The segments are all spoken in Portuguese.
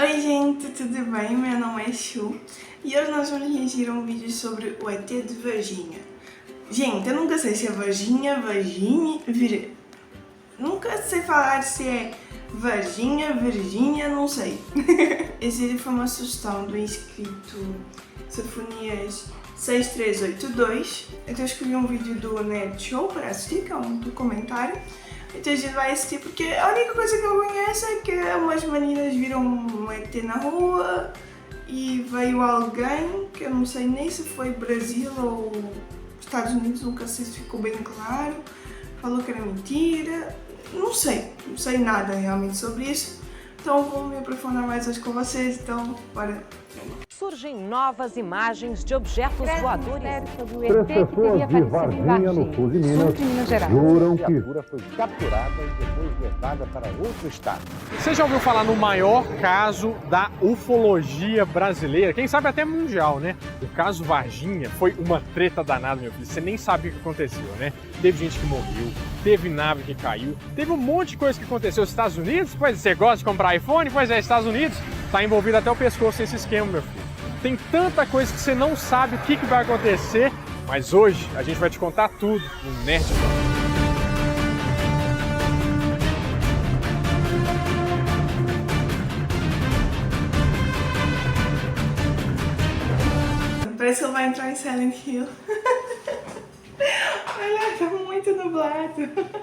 Oi gente, tudo bem? Meu nome é Chu e hoje nós vamos reagir a um vídeo sobre o ET de Varginha. Gente, eu nunca sei se é Varginha, nunca sei falar se é Varginha, Virgínia, não sei. Esse vídeo foi uma sugestão do inscrito Sofonias 6382. Então eu escolhi um vídeo do Nerd Show para assistir, que é um documentário. Então a gente vai assistir porque a única coisa que eu conheço é que umas meninas viram um ET na rua e veio alguém, que eu não sei nem se foi Brasil ou Estados Unidos, nunca sei se ficou bem claro, falou que era mentira, não sei nada realmente sobre isso. Então vou me aprofundar mais hoje com vocês, então bora. Surgem novas imagens de objetos voadores. Sobre o ET que teria aparecido em Varginha, no sul de Minas Gerais. Juram que a criatura foi capturada e depois levada para outro estado. Você já ouviu falar no maior caso da ufologia brasileira? Quem sabe até mundial, né? O caso Varginha foi uma treta danada, meu filho. Você nem sabe o que aconteceu, né? Teve gente que morreu, teve nave que caiu, teve um monte de coisa que aconteceu nos Estados Unidos. Pois você gosta de comprar iPhone? Pois é, Estados Unidos tá envolvido até o pescoço nesse esquema, meu filho. Tem tanta coisa que você não sabe o que vai acontecer, mas hoje a gente vai te contar tudo no Nerd Show. Parece que ele vai entrar em Silent Hill. Olha, tá muito nublado.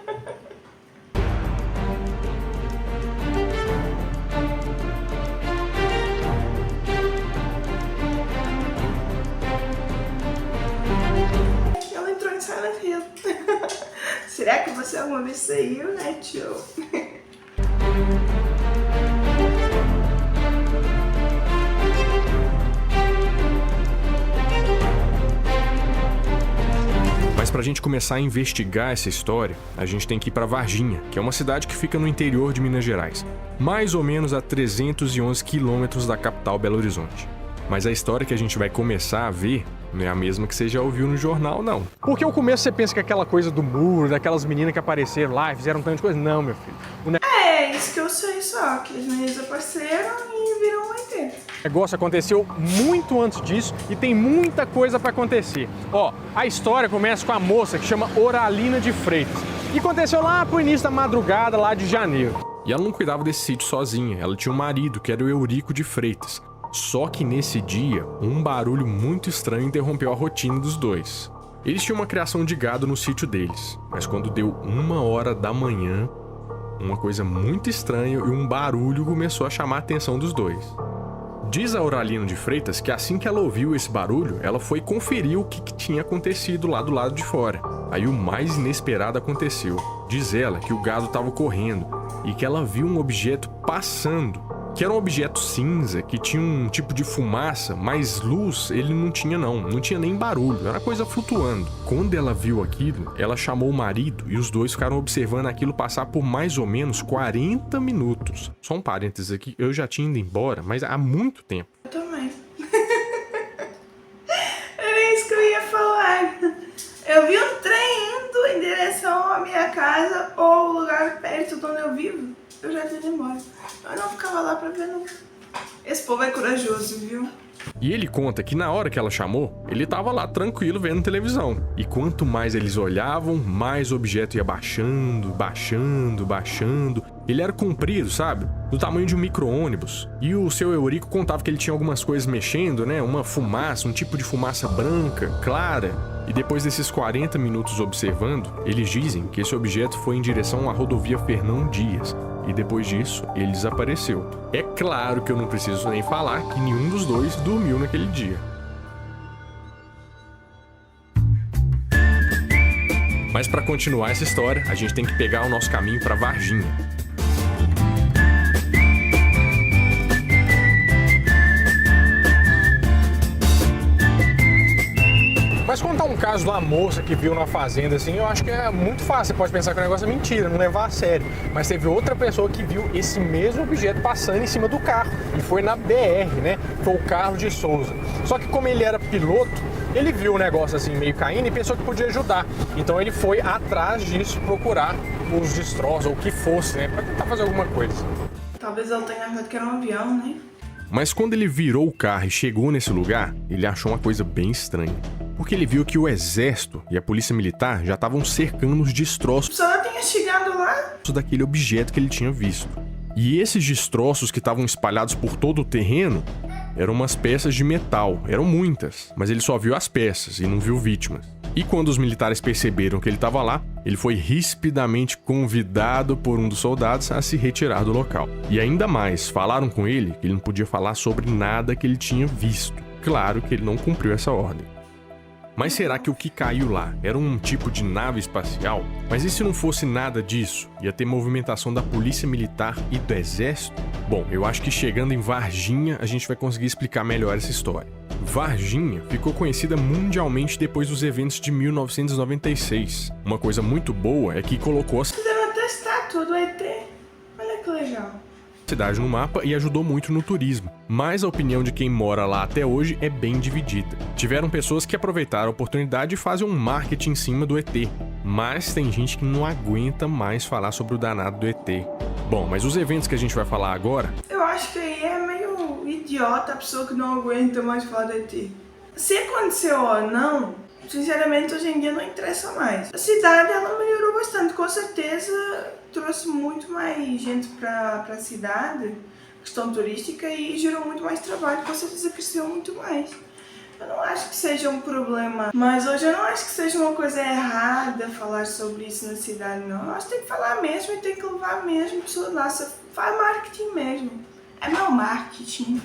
Ela entrou em Silent Hill. Será que você alguma vez saiu, né, tio? Mas pra gente começar a investigar essa história, a gente tem que ir pra Varginha, que é uma cidade que fica no interior de Minas Gerais, mais ou menos a 311 quilômetros da capital Belo Horizonte. Mas a história que a gente vai começar a ver não é a mesma que você já ouviu no jornal, não. Porque o começo você pensa que aquela coisa do muro, daquelas meninas que apareceram lá e fizeram um tanto de coisa. Não, meu filho. É, isso que eu sei só, que as meninas apareceram e viram um ET. O negócio aconteceu muito antes disso e tem muita coisa pra acontecer. Ó, a história começa com a moça que chama Oralina de Freitas. E aconteceu lá pro início da madrugada, lá de janeiro. E ela não cuidava desse sítio sozinha, ela tinha um marido, que era o Eurico de Freitas. Só que nesse dia, um barulho muito estranho interrompeu a rotina dos dois. Eles tinham uma criação de gado no sítio deles, mas quando deu 1h da manhã, uma coisa muito estranha e um barulho começou a chamar a atenção dos dois. Diz a Oralina de Freitas que assim que ela ouviu esse barulho, ela foi conferir o que tinha acontecido lá do lado de fora. Aí o mais inesperado aconteceu. Diz ela que o gado estava correndo e que ela viu um objeto passando, que era um objeto cinza, que tinha um tipo de fumaça, mas luz ele não tinha não tinha nem barulho, era coisa flutuando. Quando ela viu aquilo, ela chamou o marido e os dois ficaram observando aquilo passar por mais ou menos 40 minutos. Só um parênteses aqui, eu já tinha ido embora, mas há muito tempo. Eu também. Era isso que eu ia falar. Eu vi um trem indo em direção à minha casa ou o lugar perto de onde eu vivo. Eu já tinha ido embora. Eu não ficava lá pra ver, não. Esse povo é corajoso, viu? E ele conta que na hora que ela chamou, ele tava lá tranquilo vendo televisão. E quanto mais eles olhavam, mais o objeto ia baixando. Ele era comprido, sabe? Do tamanho de um micro-ônibus. E o seu Eurico contava que ele tinha algumas coisas mexendo, né? Uma fumaça, um tipo de fumaça branca, clara. E depois desses 40 minutos observando, eles dizem que esse objeto foi em direção à rodovia Fernão Dias. E depois disso, ele desapareceu. É claro que eu não preciso nem falar que nenhum dos dois dormiu naquele dia. Mas para continuar essa história, a gente tem que pegar o nosso caminho para Varginha. Mas contar um caso de uma moça que viu na fazenda, assim, eu acho que é muito fácil. Você pode pensar que o negócio é mentira, não levar a sério. Mas teve outra pessoa que viu esse mesmo objeto passando em cima do carro. E foi na BR, né? Foi o Carlos de Souza. Só que como ele era piloto, ele viu o negócio assim meio caindo e pensou que podia ajudar. Então ele foi atrás disso procurar os destroços ou o que fosse, né? Pra tentar fazer alguma coisa. Talvez ele tenha achado que era um avião, né? Mas quando ele virou o carro e chegou nesse lugar, ele achou uma coisa bem estranha. Porque ele viu que o exército e a polícia militar já estavam cercando os destroços Só tinha chegado lá. daquele objeto que ele tinha visto. E esses destroços que estavam espalhados por todo o terreno eram umas peças de metal, eram muitas, mas ele só viu as peças e não viu vítimas. E quando os militares perceberam que ele estava lá, ele foi rispidamente convidado por um dos soldados a se retirar do local. E ainda mais, falaram com ele que ele não podia falar sobre nada que ele tinha visto. Claro que ele não cumpriu essa ordem. Mas será que o que caiu lá era um tipo de nave espacial? Mas e se não fosse nada disso? Ia ter movimentação da polícia militar e do exército? Bom, eu acho que chegando em Varginha a gente vai conseguir explicar melhor essa história. Varginha ficou conhecida mundialmente depois dos eventos de 1996. Uma coisa muito boa é que colocou a Fizeram até estátua do ET. Olha que legal. cidade no mapa e ajudou muito no turismo. Mas a opinião de quem mora lá até hoje é bem dividida. Tiveram pessoas que aproveitaram a oportunidade e fazem um marketing em cima do ET. Mas tem gente que não aguenta mais falar sobre o danado do ET. Bom, mas os eventos que a gente vai falar agora... Eu acho que aí é meio idiota a pessoa que não aguenta mais falar do ET. Se aconteceu ou não, sinceramente hoje em dia não interessa mais. A cidade ela melhorou bastante, com certeza trouxe muito mais gente para a cidade, questão turística, e gerou muito mais trabalho, com certeza cresceu muito mais. Eu não acho que seja um problema, mas hoje eu não acho que seja uma coisa errada falar sobre isso na cidade, não. Eu acho que tem que falar mesmo e tem que levar mesmo pessoas lá, faz marketing mesmo. É meu marketing.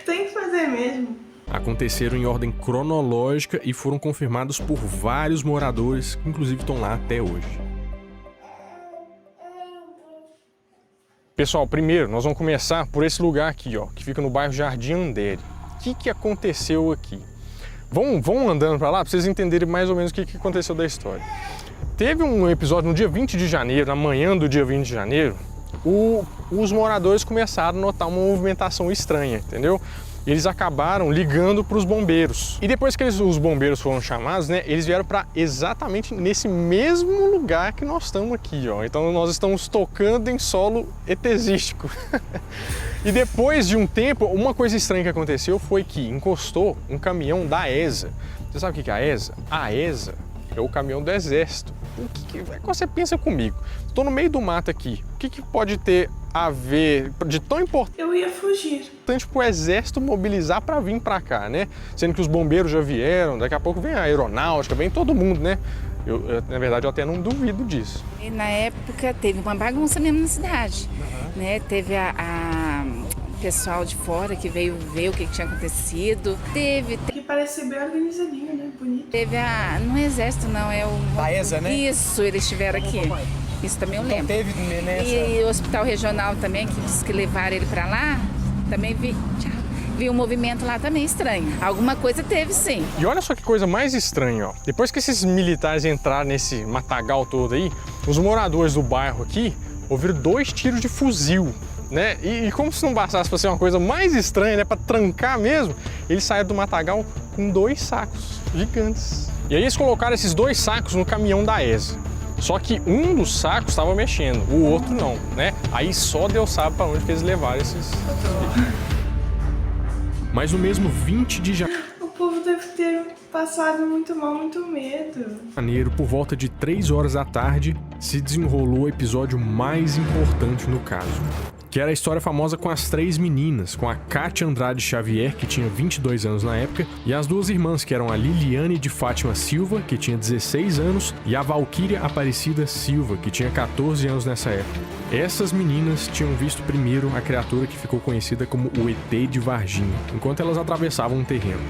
Tem que fazer mesmo. Aconteceram em ordem cronológica e foram confirmados por vários moradores, que inclusive estão lá até hoje. Pessoal, primeiro nós vamos começar por esse lugar aqui, ó, que fica no bairro Jardim Andere. O que aconteceu aqui? Vão andando para lá para vocês entenderem mais ou menos o que aconteceu da história. Teve um episódio no dia 20 de janeiro, na manhã do dia 20 de janeiro, os moradores começaram a notar uma movimentação estranha, entendeu? Eles acabaram ligando para os bombeiros. E depois que os bombeiros foram chamados, né, eles vieram para exatamente nesse mesmo lugar que nós estamos aqui, ó. Então nós estamos tocando em solo etesístico. E depois de um tempo, uma coisa estranha que aconteceu foi que encostou um caminhão da ESA. Você sabe o que é a ESA? A ESA é o caminhão do exército. O que você pensa comigo? Estou no meio do mato aqui. O que pode ter a ver de tão importante? Eu ia fugir. Para o exército mobilizar para vir para cá, né? Sendo que os bombeiros já vieram, daqui a pouco vem a aeronáutica, vem todo mundo, né? Na verdade, eu até não duvido disso. E na época teve uma bagunça mesmo na cidade, né? Teve o pessoal de fora que veio ver o que tinha acontecido. Que parece ser bem organizadinho, né? Bonito. Teve não é exército não, é o... A ESA, né? Isso, eles estiveram aqui. Isso também eu lembro. Teve nessa... E o hospital regional também, que disse que levaram ele para lá, também vi um movimento lá também estranho. Alguma coisa teve, sim. E olha só que coisa mais estranha, ó. Depois que esses militares entraram nesse matagal todo aí, os moradores do bairro aqui ouviram 2 tiros de fuzil, né? E como se não bastasse para ser uma coisa mais estranha, né? Para trancar mesmo, eles saíram do matagal com 2 sacos gigantes. E aí eles colocaram esses 2 sacos no caminhão da ESA. Só que um dos sacos estava mexendo, o outro não, né? Aí só Deus sabe para onde que eles levaram esses... Mas no mesmo 20 de O povo deve ter passado muito mal, muito medo. janeiro, por volta de 3 horas da tarde, se desenrolou o episódio mais importante no caso. Que era a história famosa com as 3 meninas, com a Kátia Andrade Xavier, que tinha 22 anos na época, e as 2 irmãs, que eram a Liliane de Fátima Silva, que tinha 16 anos, e a Valquíria Aparecida Silva, que tinha 14 anos nessa época. Essas meninas tinham visto primeiro a criatura que ficou conhecida como o ET de Varginha, enquanto elas atravessavam um terreno.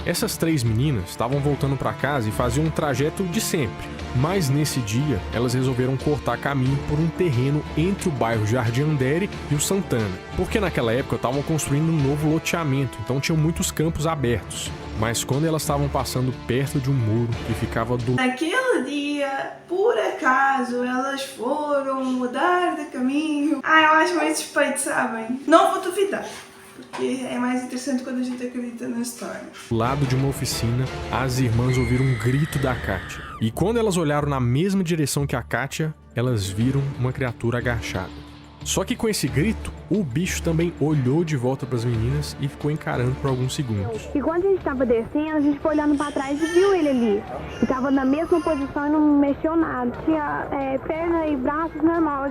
Essas 3 meninas estavam voltando para casa e faziam um trajeto de sempre, mas nesse dia elas resolveram cortar caminho por um terreno entre o bairro Jardim Andere e o Santana, porque naquela época estavam construindo um novo loteamento, então tinham muitos campos abertos. Mas quando elas estavam passando perto de um muro que ficava do... Naquele dia, por acaso, elas foram mudar de caminho. Eu acho mais suspeito, sabem? Não vou duvidar. Porque é mais interessante quando a gente acredita na história. Do lado de uma oficina, as irmãs ouviram um grito da Kátia. E quando elas olharam na mesma direção que a Kátia, elas viram uma criatura agachada. Só que com esse grito, o bicho também olhou de volta para as meninas e ficou encarando por alguns segundos. E quando a gente estava descendo, a gente foi olhando para trás e viu ele ali. Ele estava na mesma posição e não mexeu nada. Tinha perna e braços normal,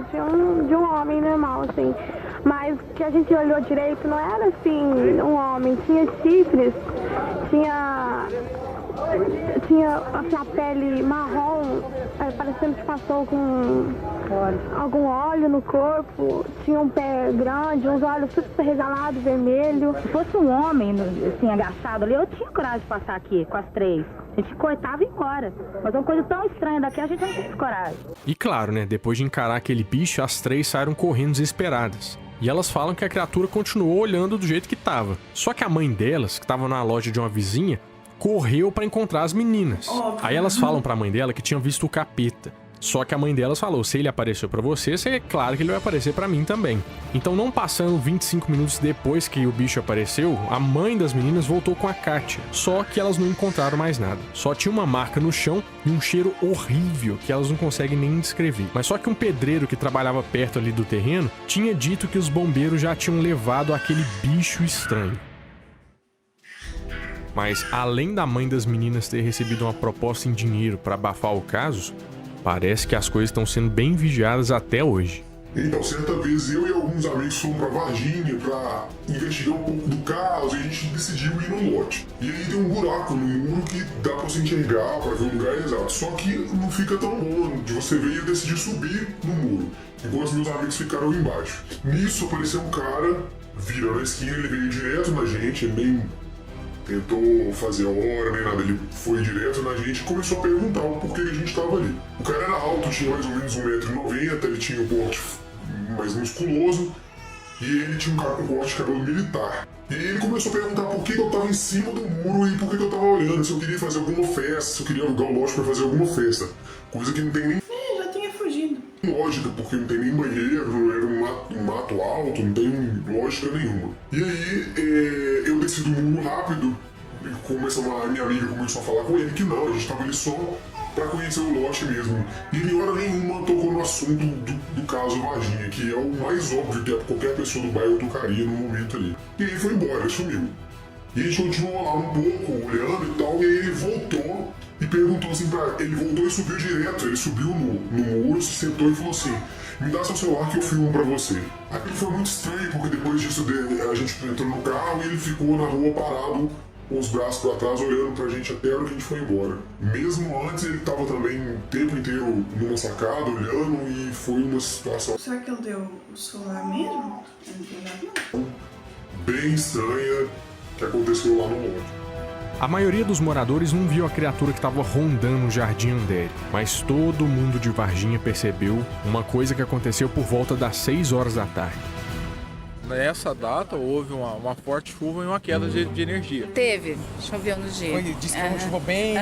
de um homem normal, assim. Mas que a gente olhou direito, não era assim um homem. Tinha chifres, tinha assim, a pele marrom, parecendo que passou com algum óleo no corpo, tinha um pé grande, uns olhos super regalados, vermelho. Se fosse um homem, assim, agachado ali, eu tinha coragem de passar aqui com as 3. A gente cortava e ia embora. Mas uma coisa tão estranha daqui, a gente não tem coragem. E claro, né, depois de encarar aquele bicho, as 3 saíram correndo desesperadas. E elas falam que a criatura continuou olhando do jeito que tava. Só que a mãe delas, que tava na loja de uma vizinha, correu pra encontrar as meninas. Aí elas falam pra mãe dela que tinham visto o capeta. Só que a mãe delas falou, se ele apareceu pra você, é claro que ele vai aparecer pra mim também. Então, não passando 25 minutos depois que o bicho apareceu, a mãe das meninas voltou com a Kátia. Só que elas não encontraram mais nada. Só tinha uma marca no chão e um cheiro horrível que elas não conseguem nem descrever. Mas só que um pedreiro que trabalhava perto ali do terreno tinha dito que os bombeiros já tinham levado aquele bicho estranho. Mas, além da mãe das meninas ter recebido uma proposta em dinheiro para abafar o caso, parece que as coisas estão sendo bem vigiadas até hoje. Então, certa vez eu e alguns amigos fomos pra Varginha pra investigar um pouco do caso e a gente decidiu ir no lote. E aí tem um buraco no muro que dá pra você enxergar, pra ver o lugar exato. Só que não fica tão bom de você ver e eu decidi subir no muro, enquanto os meus amigos ficaram embaixo. Nisso apareceu um cara, virando a esquina, ele veio direto na gente, ele nem tentou fazer a hora, nem nada, ele foi direto na gente e começou a perguntar o porquê que a gente estava ali. O cara era alto, tinha mais ou menos 1,90 m, ele tinha um porte mais musculoso e ele tinha um corte de cabelo militar. E ele começou a perguntar por que eu estava em cima do muro e por que eu estava olhando, se eu queria fazer alguma festa, se eu queria alugar um lote para fazer alguma festa. Coisa que não tem nem já tinha fugido. lógica, porque não tem nem banheiro, era um mato alto, não tem lógica nenhuma. E aí eu desci do muro rápido e minha amiga começou a falar com ele que não, a gente estava ali só para conhecer o lote mesmo. E em hora nenhuma tocou no assunto do caso Varginha, que é o mais óbvio que qualquer pessoa do bairro tocaria no momento ali. E aí foi embora, ele sumiu. E a gente continuou lá um pouco, olhando e tal, e aí ele voltou e perguntou assim ele voltou e subiu direto, ele subiu no muro, se sentou e falou assim, me dá seu celular que eu filmo pra você. Aquilo foi muito estranho, porque depois disso a gente entrou no carro e ele ficou na rua parado, com os braços pra trás, olhando pra gente até a hora que a gente foi embora. Mesmo antes, ele tava também o tempo inteiro numa sacada, olhando, e foi uma situação... Será que ele deu o celular mesmo? Eu não tenho nada não. Bem estranha que aconteceu lá no lote. A maioria dos moradores não viu a criatura que estava rondando o Jardim Andere, mas todo mundo de Varginha percebeu uma coisa que aconteceu por volta das 6 horas da tarde. Nessa data houve uma forte chuva e uma queda de energia. Teve, choveu no dia. Disse que foi uma chuva bem...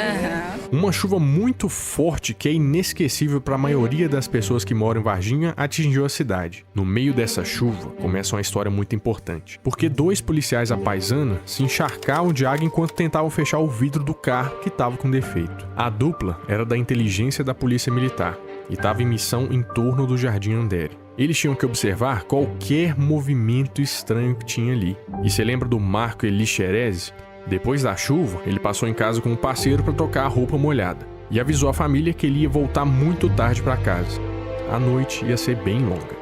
Uma chuva muito forte que é inesquecível para a maioria das pessoas que moram em Varginha atingiu a cidade. No meio dessa chuva começa uma história muito importante, porque 2 policiais à paisana se encharcavam de água enquanto tentavam fechar o vidro do carro que estava com defeito. A dupla era da inteligência da polícia militar e estava em missão em torno do Jardim Andere. Eles tinham que observar qualquer movimento estranho que tinha ali. E você lembra do Marco Elixerez? Depois da chuva, ele passou em casa com um parceiro para trocar a roupa molhada. E avisou a família que ele ia voltar muito tarde para casa. A noite ia ser bem longa.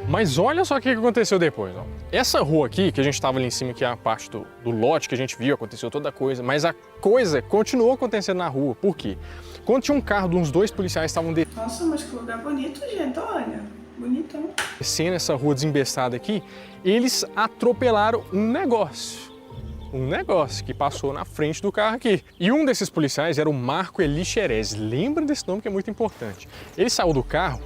Mas olha só o que aconteceu depois. Ó. Essa rua aqui, que a gente estava ali em cima, que é a parte do lote que a gente viu, aconteceu toda a coisa. Mas a coisa continuou acontecendo na rua. Por quê? Quando tinha um carro de uns 2 policiais estavam Nossa, mas que lugar bonito, gente, olha. Bonitão. descendo essa rua desembestada aqui, eles atropelaram um negócio que passou na frente do carro aqui. E um desses policiais era o Marco Elixerez. Lembra desse nome que é muito importante. Ele saiu do carro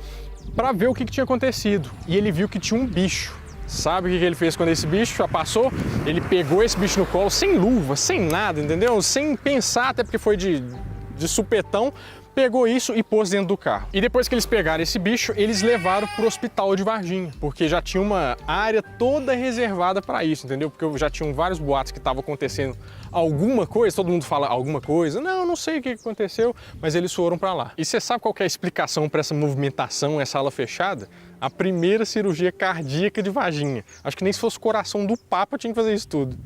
para ver o que tinha acontecido e ele viu que tinha um bicho. Sabe o que ele fez quando esse bicho já passou? Ele pegou esse bicho no colo sem luva, sem nada, entendeu? Sem pensar, até porque foi de supetão. pegou isso e pôs dentro do carro. E depois que eles pegaram esse bicho, eles levaram pro hospital de Varginha, porque já tinha uma área toda reservada para isso, entendeu? Porque já tinham vários boatos que estavam acontecendo alguma coisa, todo mundo fala alguma coisa, não sei o que aconteceu, mas eles foram para lá. E você sabe qual que é a explicação para essa movimentação, essa ala fechada? A primeira cirurgia cardíaca de Varginha. Acho que nem se fosse o coração do Papa tinha que fazer isso tudo.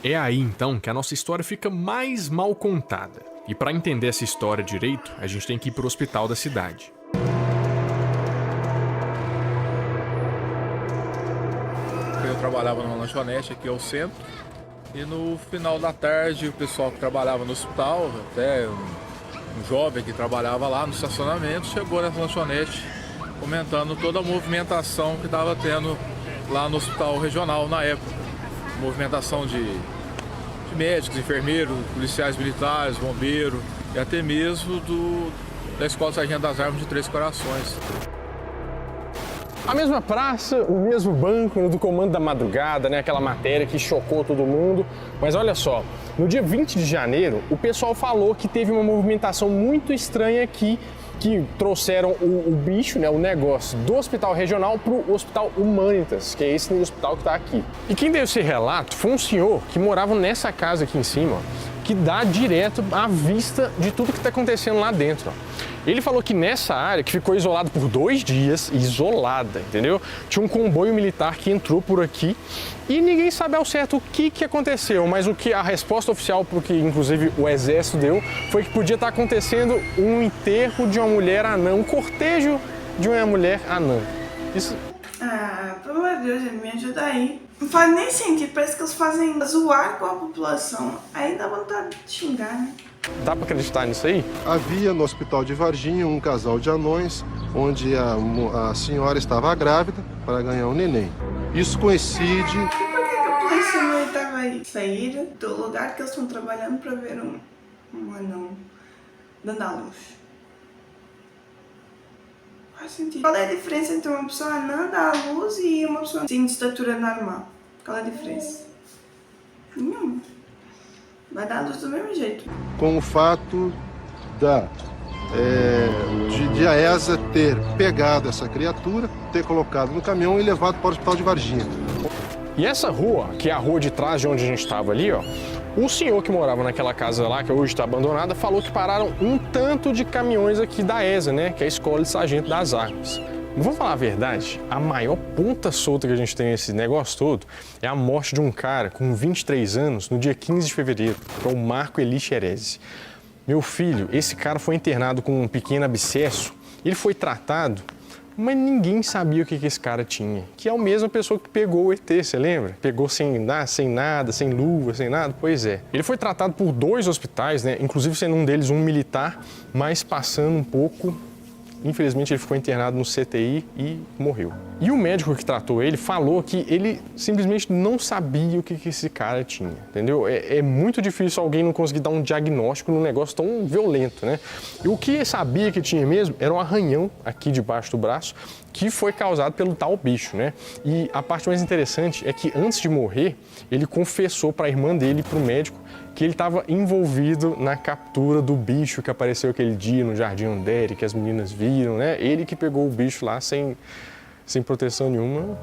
É aí então que a nossa história fica mais mal contada. E para entender essa história direito, a gente tem que ir pro hospital da cidade. Eu trabalhava numa lanchonete aqui ao centro e no final da tarde o pessoal que trabalhava no hospital, até um jovem que trabalhava lá no estacionamento, chegou nessa lanchonete comentando toda a movimentação que estava tendo lá no hospital regional na época. Movimentação de médicos, enfermeiros, policiais militares, bombeiros e até mesmo da Escola Sargento das Armas de Três Corações. A mesma praça, o mesmo banco do Comando da Madrugada, né? Aquela matéria que chocou todo mundo. Mas olha só, no dia 20 de janeiro, o pessoal falou que teve uma movimentação muito estranha aqui, que trouxeram o bicho, né, o negócio, do hospital regional para o Hospital Humanitas, que é esse hospital que está aqui. E quem deu esse relato foi um senhor que morava nessa casa aqui em cima, ó, que dá direto à vista de tudo que está acontecendo lá dentro. Ó. Ele falou que nessa área, que ficou isolada por 2 dias, isolada, entendeu? Tinha um comboio militar que entrou por aqui e ninguém sabe ao certo o que aconteceu, mas o que a resposta oficial, porque inclusive o exército deu, foi que podia estar acontecendo um enterro de uma mulher anã, um cortejo de uma mulher anã. Isso... Ah, pelo amor de Deus, me ajuda aí. Não faz nem sentido, parece que eles fazem zoar com a população. Aí dá vontade de xingar, né? Dá pra acreditar nisso aí? Havia no hospital de Varginha um casal de anões, onde a senhora estava grávida para ganhar um neném. Isso coincide... E por que a polícia militar vai sair do lugar que eles estão trabalhando para ver um anão dando à luz? Faz sentido. Qual é a diferença entre uma pessoa anã dar à luz e uma pessoa assim, de estatura normal? Qual é a diferença? Nenhuma. Vai dar a luz do mesmo jeito. Com o fato de a ESA ter pegado essa criatura, ter colocado no caminhão e levado para o hospital de Varginha. E essa rua, que é a rua de trás de onde a gente estava ali, ó, o senhor que morava naquela casa lá, que hoje está abandonada, falou que pararam um tanto de caminhões aqui da ESA, né, que é a Escola de Sargento das Armas. Vamos falar a verdade, a maior ponta solta que a gente tem nesse negócio todo é a morte de um cara com 23 anos no dia 15 de fevereiro, que é o Marco Eli Xerezi. Meu filho, esse cara foi internado com um pequeno abscesso, ele foi tratado, mas ninguém sabia o que esse cara tinha. Que é a mesma pessoa que pegou o ET, você lembra? Pegou sem nada, sem luva, sem nada, pois é. Ele foi tratado por 2 hospitais, né? Inclusive sendo um deles um militar, mas passando um pouco... Infelizmente ele ficou internado no CTI e morreu. E o médico que tratou ele falou que ele simplesmente não sabia o que esse cara tinha, entendeu? É muito difícil alguém não conseguir dar um diagnóstico num negócio tão violento, né? E o que sabia que tinha mesmo era um arranhão aqui debaixo do braço que foi causado pelo tal bicho, né? E a parte mais interessante é que antes de morrer, ele confessou para a irmã dele e para o médico que ele estava envolvido na captura do bicho que apareceu aquele dia no Jardim Andere, que as meninas viram, né? Ele que pegou o bicho lá sem proteção nenhuma,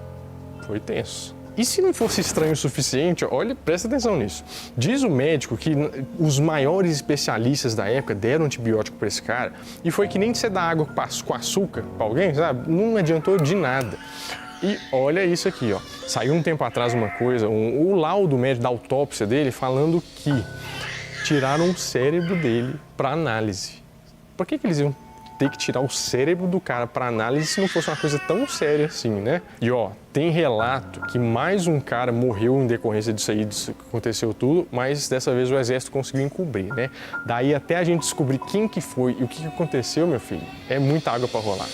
foi tenso. E se não fosse estranho o suficiente, olha, presta atenção nisso. Diz o médico que os maiores especialistas da época deram antibiótico para esse cara e foi que nem você dar água com açúcar para alguém, sabe? Não adiantou de nada. E olha isso aqui, ó. Saiu um tempo atrás uma coisa, o laudo médico da autópsia dele falando que tiraram o cérebro dele para análise. Por que eles iam ter que tirar o cérebro do cara para análise se não fosse uma coisa tão séria assim, né? E ó, tem relato que mais um cara morreu em decorrência disso aí, disso que aconteceu tudo, mas dessa vez o exército conseguiu encobrir, né? Daí até a gente descobrir quem que foi e o que aconteceu, meu filho, é muita água para rolar.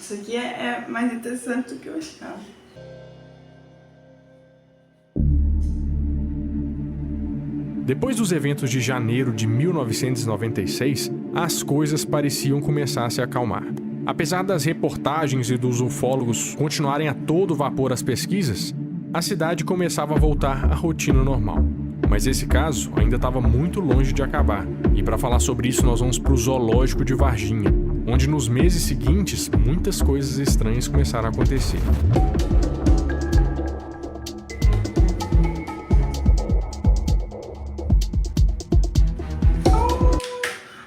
Isso aqui é mais interessante do que eu achava. Depois dos eventos de janeiro de 1996, as coisas pareciam começar a se acalmar. Apesar das reportagens e dos ufólogos continuarem a todo vapor as pesquisas, a cidade começava a voltar à rotina normal. Mas esse caso ainda estava muito longe de acabar. E para falar sobre isso, nós vamos para o zoológico de Varginha, onde nos meses seguintes muitas coisas estranhas começaram a acontecer.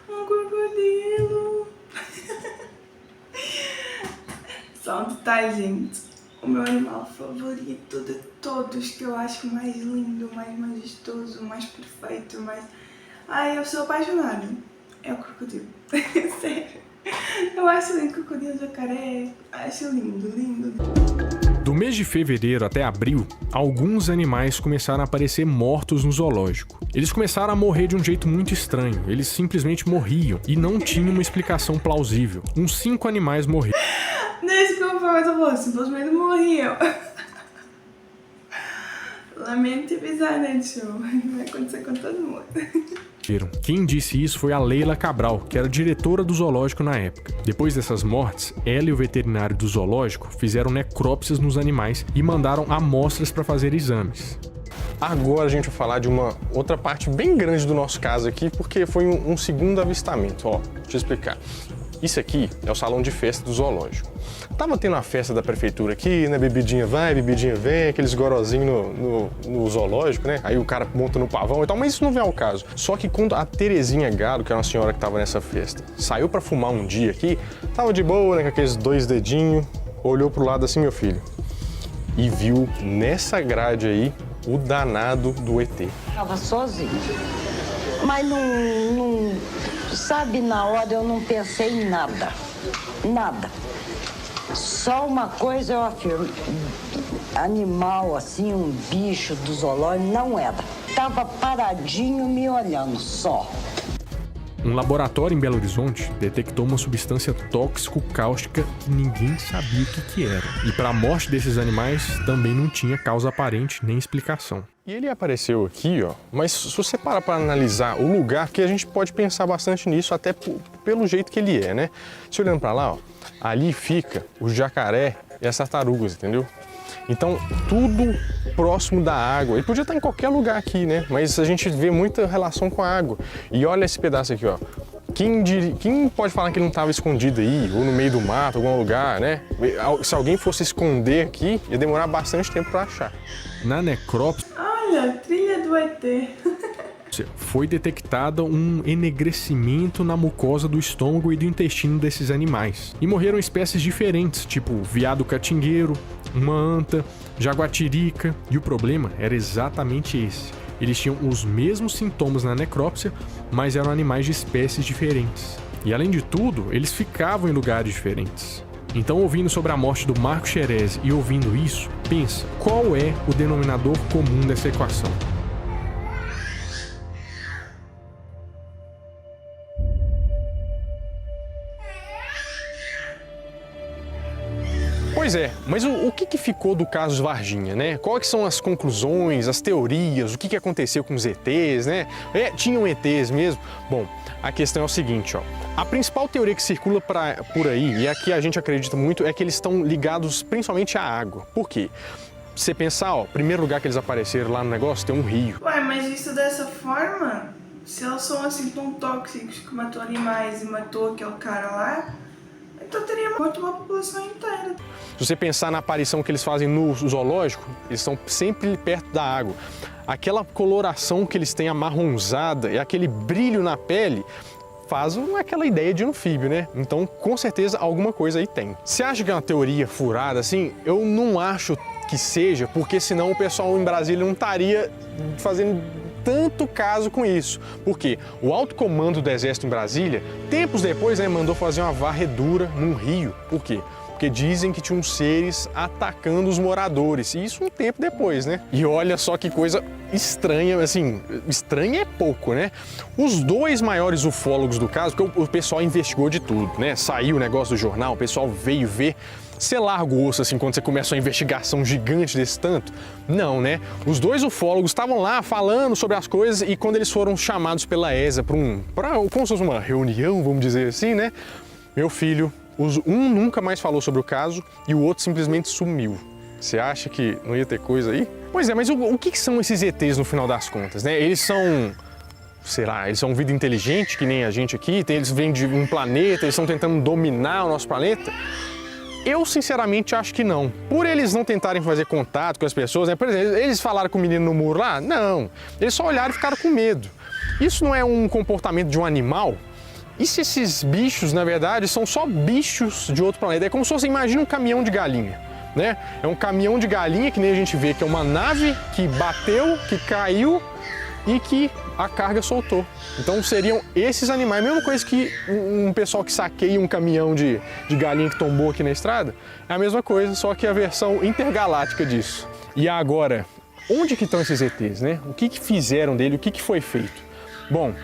Um crocodilo! Só um detalhe, gente. O meu animal favorito de todos, que eu acho mais lindo, mais majestoso, mais perfeito, mais... Ai, eu sou apaixonada. É o crocodilo. Sério. Eu acho lindo crocodilo, jacaré. Acho lindo, lindo. Do mês de fevereiro até abril, alguns animais começaram a aparecer mortos no zoológico. Eles começaram a morrer de um jeito muito estranho. Eles simplesmente morriam e não tinham uma explicação plausível. Uns 5 animais morreram. Desculpa, mas eu vou simplesmente morriam. Lamento te avisar, né, show? Vai acontecer com todo mundo. Quem disse isso foi a Leila Cabral, que era diretora do zoológico na época. Depois dessas mortes, ela e o veterinário do zoológico fizeram necrópsias nos animais e mandaram amostras para fazer exames. Agora a gente vai falar de uma outra parte bem grande do nosso caso aqui, porque foi um segundo avistamento. Ó, deixa eu explicar. Isso aqui é o salão de festa do zoológico. Tava tendo a festa da prefeitura aqui, né? Bebidinha vai, bebidinha vem, aqueles gorozinhos no zoológico, né? Aí o cara monta no pavão e tal, mas isso não vem ao caso. Só que quando a Terezinha Gado, que era uma senhora que tava nessa festa, saiu pra fumar um dia aqui, tava de boa, né? Com aqueles 2 dedinhos, olhou pro lado assim, meu filho, e viu nessa grade aí o danado do ET. Tava sozinho, mas não, sabe, na hora eu não pensei em nada, nada. Só uma coisa eu afirmo, animal assim, um bicho do zoológico, não era. Tava paradinho me olhando só. Um laboratório em Belo Horizonte detectou uma substância tóxico-cáustica que ninguém sabia o que era. E para a morte desses animais também não tinha causa aparente nem explicação. E ele apareceu aqui, ó, mas se você parar para analisar o lugar, porque a gente pode pensar bastante nisso, até pelo jeito que ele é, né? Se olhando para lá, ó, ali fica o jacaré e as tartarugas, entendeu? Então, tudo próximo da água. Ele podia estar em qualquer lugar aqui, né? Mas a gente vê muita relação com a água. E olha esse pedaço aqui, ó. Quem pode falar que ele não estava escondido aí, ou no meio do mato, algum lugar, né? Se alguém fosse esconder aqui, ia demorar bastante tempo para achar. Na necrópsia... Olha, trilha do ET. Foi detectado um enegrecimento na mucosa do estômago e do intestino desses animais. E morreram espécies diferentes, tipo veado catingueiro, uma anta, jaguatirica. E o problema era exatamente esse. Eles tinham os mesmos sintomas na necrópsia, mas eram animais de espécies diferentes. E além de tudo, eles ficavam em lugares diferentes. Então, ouvindo sobre a morte do Marco Xerez e ouvindo isso, pensa, qual é o denominador comum dessa equação? Pois é, mas o que ficou do caso Varginha, né? Quais são as conclusões, as teorias, o que aconteceu com os ETs, né? Tinham ETs mesmo? Bom, a questão é o seguinte, ó. A principal teoria que circula por aí, e a que a gente acredita muito, é que eles estão ligados principalmente à água. Por quê? Você pensar, ó, primeiro lugar que eles apareceram lá no negócio, tem um rio. Ué, mas isso dessa forma, se eles são assim tão tóxicos que matou animais e matou aquele cara lá, então teria morto uma população inteira. Se você pensar na aparição que eles fazem no zoológico, eles estão sempre perto da água. Aquela coloração que eles têm amarronzada e aquele brilho na pele faz aquela ideia de anfíbio, né? Então, com certeza, alguma coisa aí tem. Você acha que é uma teoria furada, assim? Eu não acho que seja, porque senão o pessoal em Brasília não estaria fazendo tanto caso com isso. Porque o alto comando do Exército em Brasília, tempos depois, né, mandou fazer uma varredura num rio. Por quê? Porque dizem que tinham seres atacando os moradores. E isso um tempo depois, né? E olha só que coisa estranha, assim, estranha é pouco, né? Os 2 maiores ufólogos do caso, porque o pessoal investigou de tudo, né? Saiu o negócio do jornal, o pessoal veio ver. Você larga o osso assim quando você começa uma investigação gigante desse tanto? Não, né? Os 2 ufólogos estavam lá falando sobre as coisas e quando eles foram chamados pela ESA para como se fosse uma reunião, vamos dizer assim, né? Meu filho, um nunca mais falou sobre o caso e o outro simplesmente sumiu. Você acha que não ia ter coisa aí? Pois é, mas o que são esses ETs no final das contas, né? Eles são, sei lá, eles são vida inteligente, que nem a gente aqui, eles vêm de um planeta, eles estão tentando dominar o nosso planeta? Eu, sinceramente, acho que não. Por eles não tentarem fazer contato com as pessoas, né? Por exemplo, eles falaram com o menino no muro lá? Não. Eles só olharam e ficaram com medo. Isso não é um comportamento de um animal? E se esses bichos, na verdade, são só bichos de outro planeta? É como se fosse, imagina um caminhão de galinha, né? É um caminhão de galinha que nem a gente vê, que é uma nave que bateu, que caiu e que a carga soltou. Então seriam esses animais, mesma coisa que um pessoal que saqueia um caminhão de galinha que tombou aqui na estrada, é a mesma coisa, só que a versão intergaláctica disso. E agora, onde que estão esses ETs, né? O que fizeram dele, o que foi feito? Bom,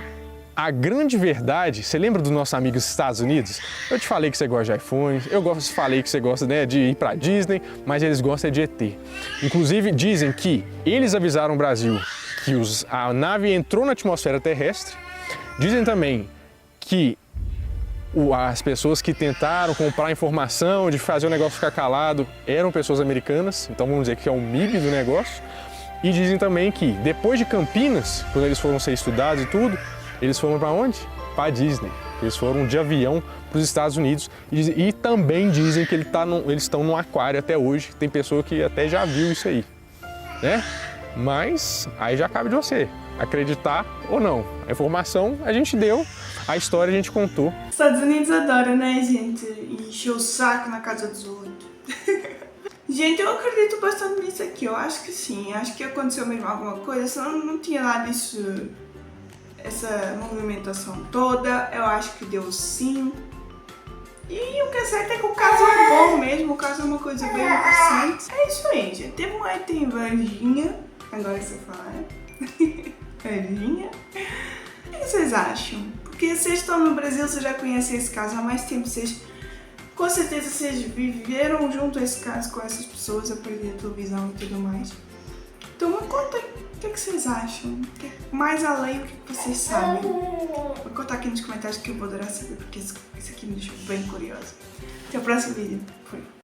a grande verdade, você lembra dos nossos amigos dos Estados Unidos? Eu te falei que você gosta de iPhone, falei que você gosta, né, de ir para Disney, mas eles gostam de ET. Inclusive dizem que eles avisaram o Brasil que a nave entrou na atmosfera terrestre. Dizem também que as pessoas que tentaram comprar informação, de fazer o negócio ficar calado, eram pessoas americanas, então vamos dizer que é o MIB do negócio. E dizem também que depois de Campinas, quando eles foram ser estudados e tudo, eles foram para onde? Para Disney. Eles foram de avião para os Estados Unidos e também dizem que eles estão num aquário até hoje. Tem pessoa que até já viu isso aí, né? Mas aí já cabe de você acreditar ou não. A informação a gente deu, a história a gente contou. Estados Unidos adora, né, gente? Encher o saco na casa dos outros. Gente, eu acredito bastante nisso aqui. Eu acho que sim. Acho que aconteceu mesmo alguma coisa, senão não tinha nada disso. Essa movimentação toda, eu acho que deu sim. E o que é certo é que o caso é bom mesmo, o caso é uma coisa bem recente. É isso aí, gente. Teve um ET em Varginha, agora você fala, né? Varginha. O que vocês acham? Porque vocês estão no Brasil, vocês já conhecem esse caso há mais tempo, com certeza vocês viveram junto a esse caso com essas pessoas, a partir da televisão e tudo mais. Então me conta aí. O que vocês acham? Mais além, o que vocês sabem? Vou contar aqui nos comentários que eu vou adorar saber, porque isso aqui me deixou bem curiosa. Até o próximo vídeo. Fui.